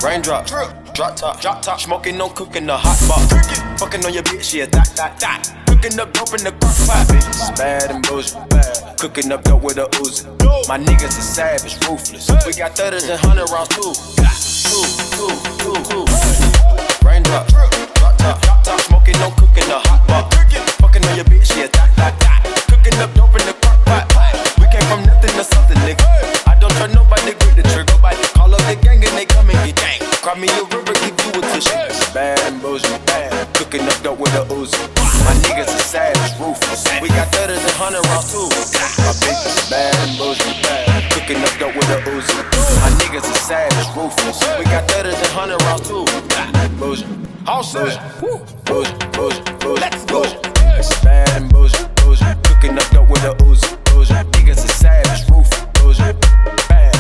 Raindrop, drop top, smoking, no cooking, the hot box. Fucking on your bitch, yeah, that. Cooking up dope in the crock pot, bitch. Bad and bullshit, bad. Cooking up dope with a Uzi. My niggas are savage, ruthless. We got 30s and 100 rounds too. Raindrop, drop top, smoking, no cooking, the hot box. Fucking on your bitch, yeah, that. Cooking up dope in the crock pot. We came from nothing to something, nigga. I don't trust nobody, grip the trigger. Call up the gang and they come and get gang. Cry me a river, give you a tissue. Bad and bullshit, bad. Cooking up dope with a Uzi. My niggas are savage, ruthless. We got 30s and 100 rounds too. My bitch is bad and bullshit, bad. Cooking up dope with a Uzi. My niggas are savage, ruthless. We got 30s and 100 rounds too. Bullshit, all set. Bullshit. Let's go. Bad and bullshit. Cooking up dope with a Uzi. Niggas are savage, ruthless. Bullshit, bad.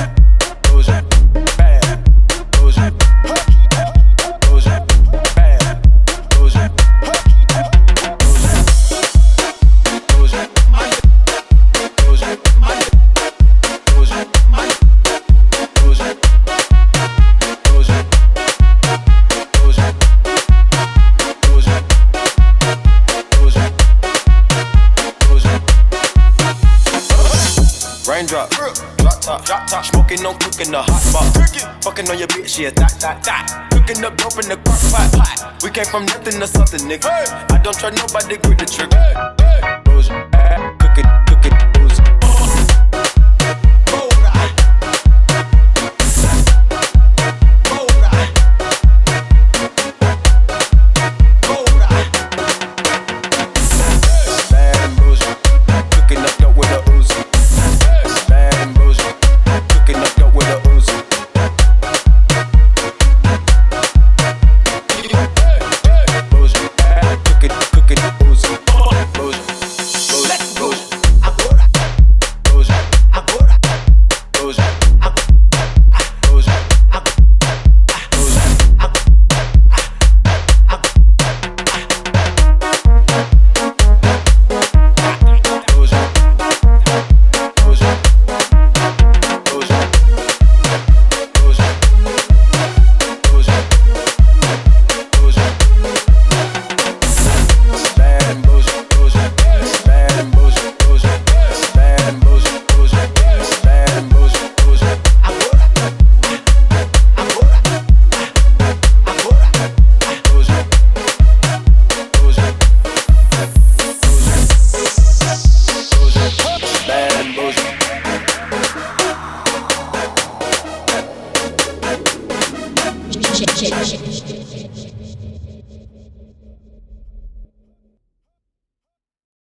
Bullshit, bad. Bullshit, bad. Bullshit. Raindrop, drop top, smoking, no cooking, the hot box. Fucking on your bitch, yeah, that. Cooking up dope in the crock pot. We came from nothing to something, nigga. I don't trust nobody, grip the trigger. Cooking, booze. miCheL.